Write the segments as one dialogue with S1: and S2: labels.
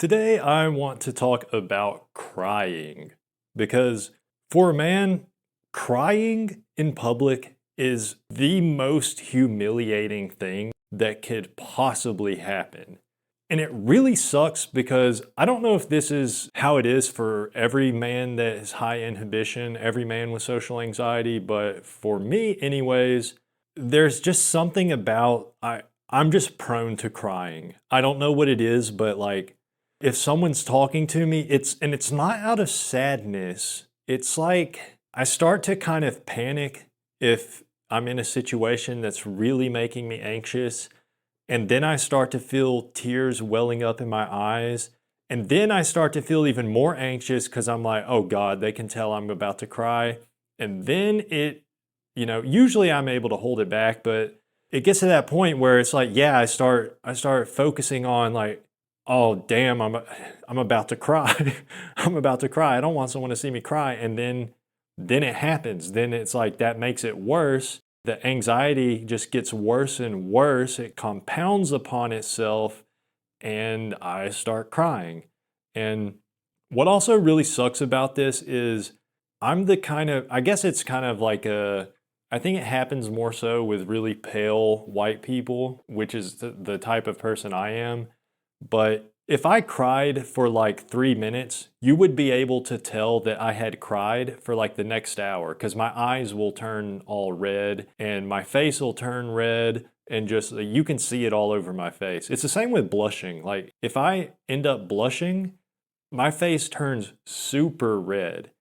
S1: Today, I want to talk about crying because for a man, crying in public is the most humiliating thing that could possibly happen. And it really sucks because I don't know if this is how it is for every man that has high inhibition, every man with social anxiety, but for me, anyways, there's just something about I'm just prone to crying. I don't know what it is, but like if someone's talking to me, it's not out of sadness. It's like I start to kind of panic if I'm in a situation that's really making me anxious. And then I start to feel tears welling up in my eyes. And then I start to feel even more anxious because I'm like, oh God, they can tell I'm about to cry. And then usually I'm able to hold it back, but it gets to that point where it's like, yeah, I start focusing on like, oh damn, I'm about to cry. I'm about to cry. I don't want someone to see me cry. And then it happens. Then it's like that makes it worse. The anxiety just gets worse and worse. It compounds upon itself and I start crying. And what also really sucks about this is I'm the kind of, I guess it's kind of like I think it happens more so with really pale white people, which is the type of person I am. But if I cried for like 3 minutes, you would be able to tell that I had cried for like the next hour because my eyes will turn all red and my face will turn red and just you can see it all over my face. It's the same with blushing. Like if I end up blushing, my face turns super red.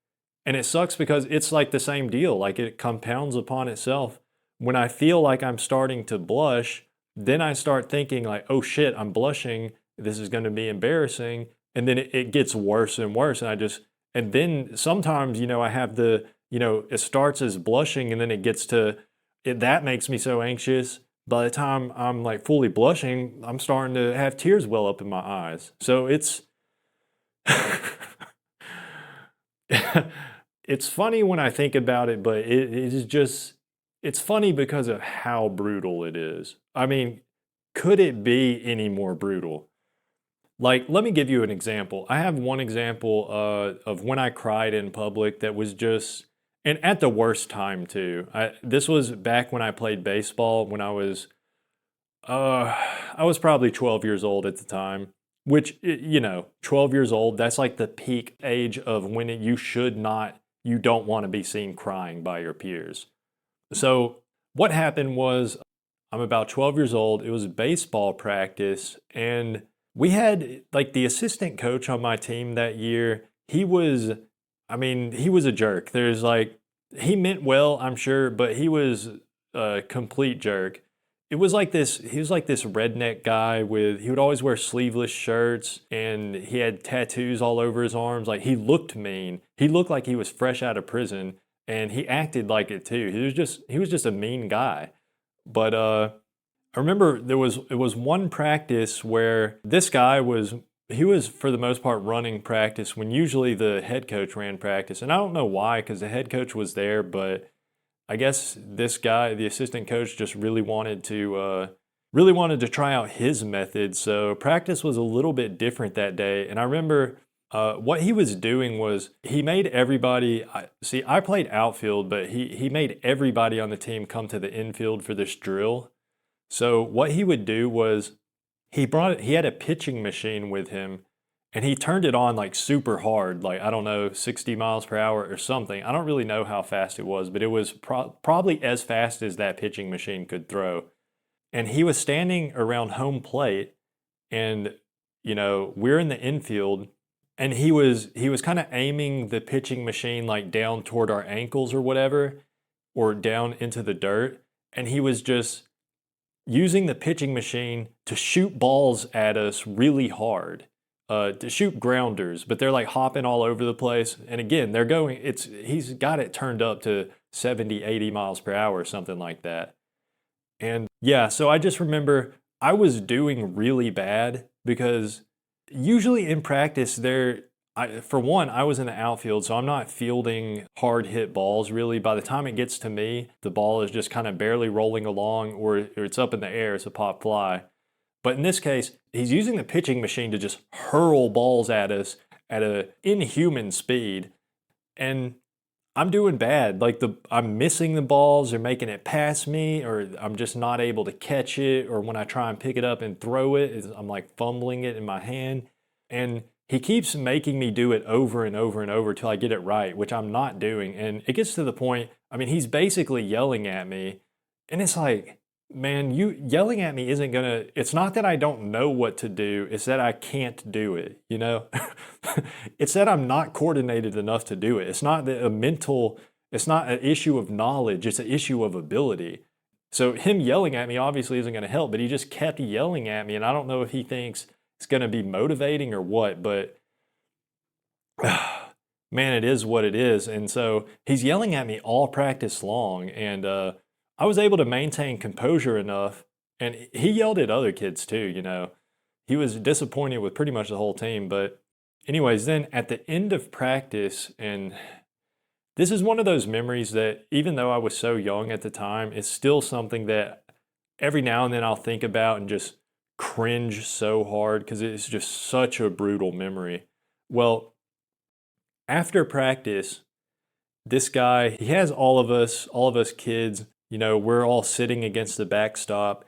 S1: And it sucks because it's like the same deal. Like it compounds upon itself. When I feel like I'm starting to blush, then I start thinking like, oh shit, I'm blushing. This is going to be embarrassing. And then it gets worse and worse. And then sometimes, I have it starts as blushing and then it gets to, that makes me so anxious. By the time I'm like fully blushing, I'm starting to have tears well up in my eyes. So it's, it's funny when I think about it, but it is just, it's funny because of how brutal it is. I mean, could it be any more brutal? Like, let me give you an example. I have one example of when I cried in public that was just, and at the worst time too. This was back when I played baseball when uh, I was probably 12 years old at the time, which, 12 years old, that's like the peak age of when you don't want to be seen crying by your peers. So, what happened was, I'm about 12 years old. It was baseball practice, and we had like the assistant coach on my team that year. He was a jerk. He meant well, I'm sure, but he was a complete jerk. He was like this redneck guy he would always wear sleeveless shirts and he had tattoos all over his arms. Like he looked mean. He looked like he was fresh out of prison and he acted like it too. He was just a mean guy. But I remember it was one practice where this guy he was for the most part running practice when usually the head coach ran practice. And I don't know why, because the head coach was there, but I guess this guy, the assistant coach, just really wanted to try out his method. So practice was a little bit different that day. And I remember what he was doing was he made everybody. I played outfield, but he made everybody on the team come to the infield for this drill. So what he would do was he had a pitching machine with him and he turned it on like super hard, like I don't know, 60 miles per hour or something. I don't really know how fast it was, but it was probably as fast as that pitching machine could throw. And he was standing around home plate and we're in the infield and he was kind of aiming the pitching machine like down toward our ankles or whatever or down into the dirt and he was just using the pitching machine to shoot balls at us really hard, to shoot grounders, but they're like hopping all over the place. And again, he's got it turned up to 70, 80 miles per hour or something like that. And yeah, so I just remember I was doing really bad because usually in practice for one, I was in the outfield, so I'm not fielding hard hit balls really. By the time it gets to me, the ball is just kind of barely rolling along or it's up in the air, it's a pop fly. But in this case, he's using the pitching machine to just hurl balls at us at an inhuman speed. And I'm doing bad. Like I'm missing the balls or making it past me, or I'm just not able to catch it. Or when I try and pick it up and throw it, I'm like fumbling it in my hand. And he keeps making me do it over and over and over till I get it right, which I'm not doing. And it gets to the point, I mean, he's basically yelling at me. And it's like, man, you yelling at me isn't gonna, it's not that I don't know what to do, it's that I can't do it, you know? It's that I'm not coordinated enough to do it. It's not a mental, it's not an issue of knowledge, it's an issue of ability. So him yelling at me obviously isn't gonna help, but he just kept yelling at me, and I don't know if he thinks it's gonna be motivating or what, but man, it is what it is. And so he's yelling at me all practice long, and I was able to maintain composure enough. And he yelled at other kids too, you know. He was disappointed with pretty much the whole team. But, anyways, then at the end of practice, and this is one of those memories that, even though I was so young at the time, it's still something that every now and then I'll think about and just cringe so hard because it's just such a brutal memory. Well, after practice, this guy, he has all of us kids, you know, we're all sitting against the backstop,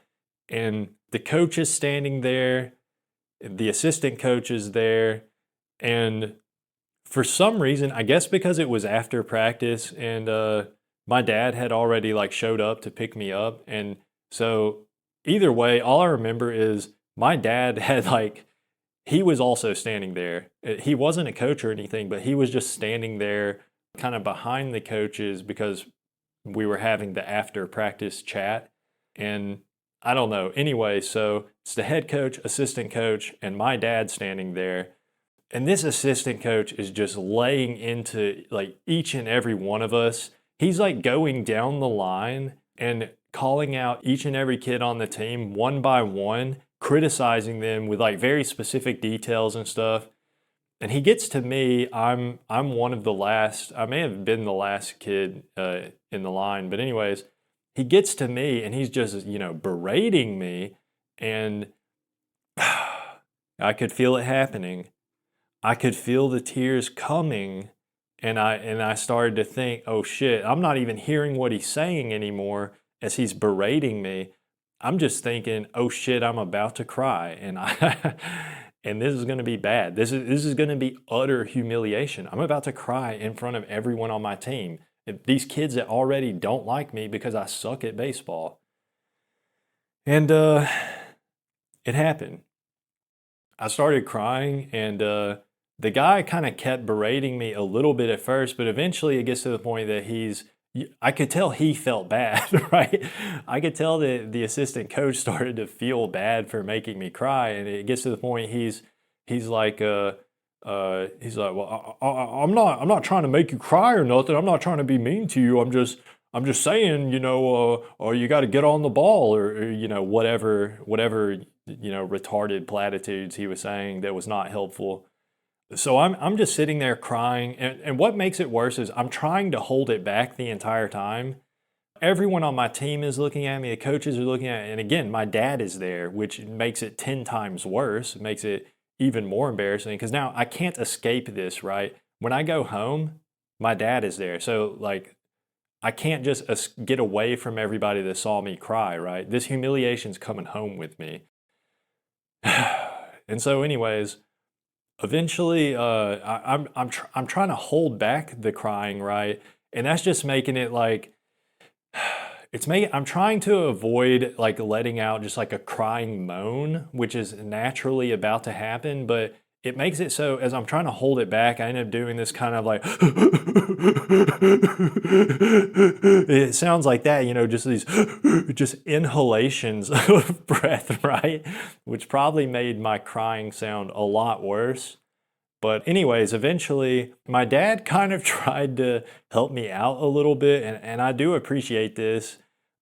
S1: and the coach is standing there, the assistant coach is there, and for some reason, I guess because it was after practice, and my dad had already like showed up to pick me up, and so either way, all I remember is my dad had like, he was also standing there. He wasn't a coach or anything, but he was just standing there kind of behind the coaches because we were having the after practice chat. And I don't know. Anyway, so it's the head coach, assistant coach, and my dad standing there. And this assistant coach is just laying into like each and every one of us. He's like going down the line and calling out each and every kid on the team one by one, criticizing them with like very specific details and stuff. And he gets to me. I'm one of the last. I may have been the last kid in the line, but anyways, he gets to me and he's just berating me, and I could feel it happening. I could feel the tears coming, and I started to think, oh shit, I'm not even hearing what he's saying anymore as he's berating me. I'm just thinking, oh shit, I'm about to cry, and and this is going to be bad. This is going to be utter humiliation. I'm about to cry in front of everyone on my team. These kids that already don't like me because I suck at baseball. And it happened. I started crying, and the guy kind of kept berating me a little bit at first, but eventually it gets to the point that I could tell he felt bad, right? I could tell that the assistant coach started to feel bad for making me cry, and it gets to the point he's like, well, I'm not trying to make you cry or nothing. I'm not trying to be mean to you. I'm just saying, or you got to get on the ball, or whatever retarded platitudes he was saying that was not helpful. So I'm just sitting there crying, and what makes it worse is I'm trying to hold it back the entire time. Everyone on my team is looking at me, the coaches are looking at me, and again, my dad is there, which makes it 10 times worse. It makes it even more embarrassing because now I can't escape this, right? When I go home, my dad is there. So like, I can't just get away from everybody that saw me cry, right? This humiliation's coming home with me. And so anyways, eventually, I'm trying to hold back the crying, right? And that's just making it like I'm trying to avoid like letting out just like a crying moan, which is naturally about to happen, but it makes it so as I'm trying to hold it back, I end up doing this kind of like it sounds like that, just these just inhalations of breath, right? Which probably made my crying sound a lot worse. But anyways, eventually my dad kind of tried to help me out a little bit, and I do appreciate this,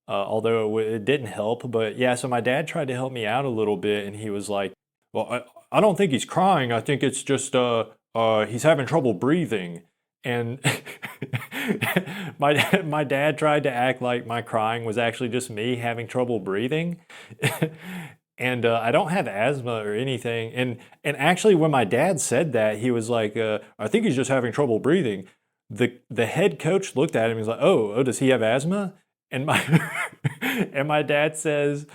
S1: although it didn't help. But yeah, so my dad tried to help me out a little bit, and he was like, well, I don't think he's crying. I think it's just he's having trouble breathing. And my dad tried to act like my crying was actually just me having trouble breathing. and I don't have asthma or anything. And actually, when my dad said that, he was like, "I think he's just having trouble breathing." The head coach looked at him. He's like, "Oh, does he have asthma?" And my and my dad says,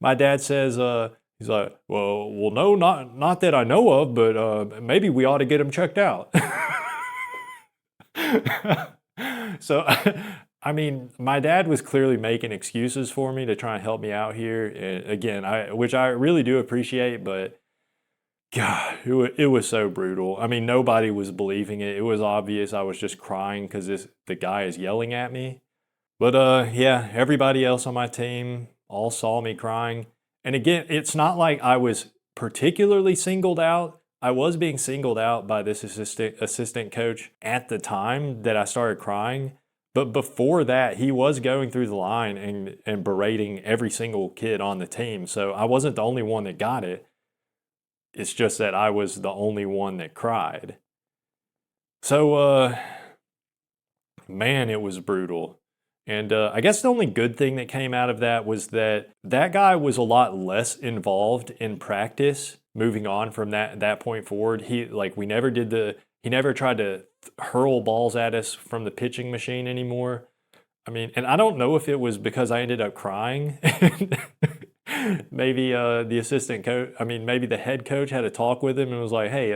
S1: he's like, "Well, no, not that I know of, but maybe we ought to get him checked out." So, I mean, my dad was clearly making excuses for me to try and help me out here. And again, which I really do appreciate, but God, it was so brutal. I mean, nobody was believing it. It was obvious I was just crying because the guy is yelling at me. But yeah, everybody else on my team all saw me crying. And again, it's not like I was particularly singled out. I was being singled out by this assistant coach at the time that I started crying. But before that, he was going through the line and berating every single kid on the team. So I wasn't the only one that got it. It's just that I was the only one that cried. So, man, it was brutal. And I guess the only good thing that came out of that was that that guy was a lot less involved in practice moving on from that point forward. He never tried to hurl balls at us from the pitching machine anymore. I mean, and I don't know if it was because I ended up crying. Maybe the assistant coach, I mean, maybe the head coach had a talk with him and was like, "Hey,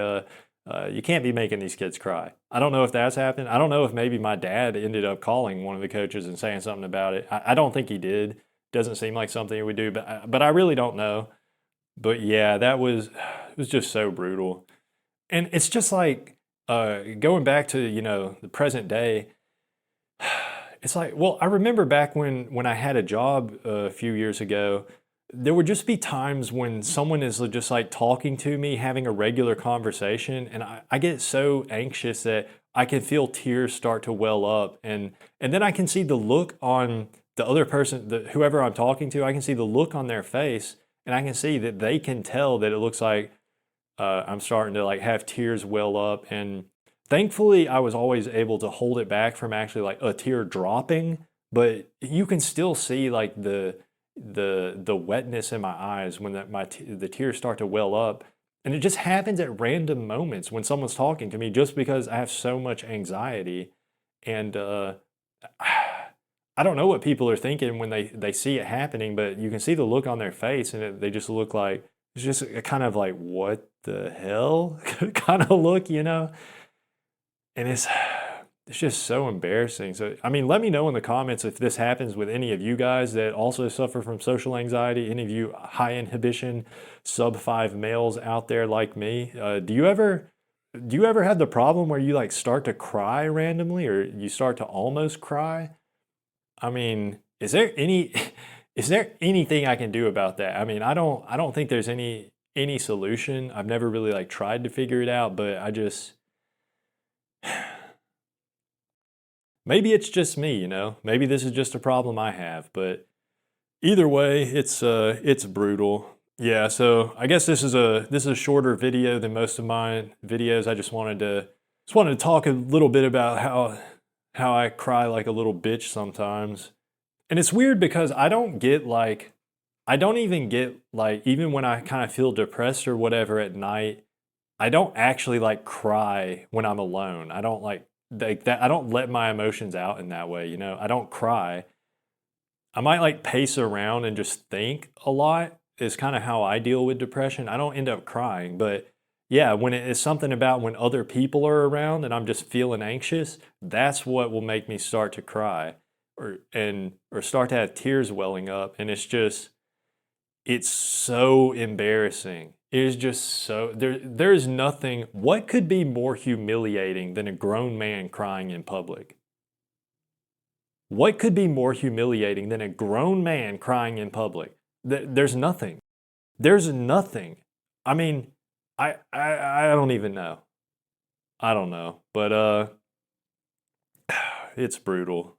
S1: you can't be making these kids cry." I don't know if that's happened. I don't know if maybe my dad ended up calling one of the coaches and saying something about it. I don't think he did. Doesn't seem like something he would do, but I really don't know. But yeah, it was just so brutal. And it's just like going back to, the present day. It's like, well, I remember back when I had a job a few years ago, there would just be times when someone is just like talking to me, having a regular conversation, and I get so anxious that I can feel tears start to well up, and then I can see the look on the other person, whoever I'm talking to, I can see the look on their face, and I can see that they can tell that it looks like I'm starting to like have tears well up, and thankfully I was always able to hold it back from actually like a tear dropping, but you can still see like the wetness in my eyes when the tears start to well up, and it just happens at random moments when someone's talking to me just because I have so much anxiety, and I don't know what people are thinking when they see it happening, but you can see the look on their face, and they just look like it's just a kind of like what the hell kind of look, and it's just so embarrassing. So I mean, let me know in the comments if this happens with any of you guys that also suffer from social anxiety. Any of you high inhibition sub 5 males out there like me, do you ever have the problem where you like start to cry randomly or you start to almost cry? I mean, is there anything I can do about that? I mean, I don't think there's any solution. I've never really like tried to figure it out, but I just maybe it's just me, Maybe this is just a problem I have, but either way, it's brutal. Yeah, so I guess this is a shorter video than most of my videos. I just wanted to talk a little bit about how I cry like a little bitch sometimes. And it's weird because I don't even get like even when I kind of feel depressed or whatever at night, I don't actually like cry when I'm alone. I don't like that. I don't let my emotions out in that way, I don't cry. I might like pace around and just think a lot is kind of how I deal with depression. I don't end up crying, but yeah, when it is something about when other people are around and I'm just feeling anxious, that's what will make me start to cry or start to have tears welling up, and it's so embarrassing. It is just so there's nothing. What could be more humiliating than a grown man crying in public? What could be more humiliating than a grown man crying in public? There's nothing. There's nothing. I mean, I don't even know. I don't know, but it's brutal.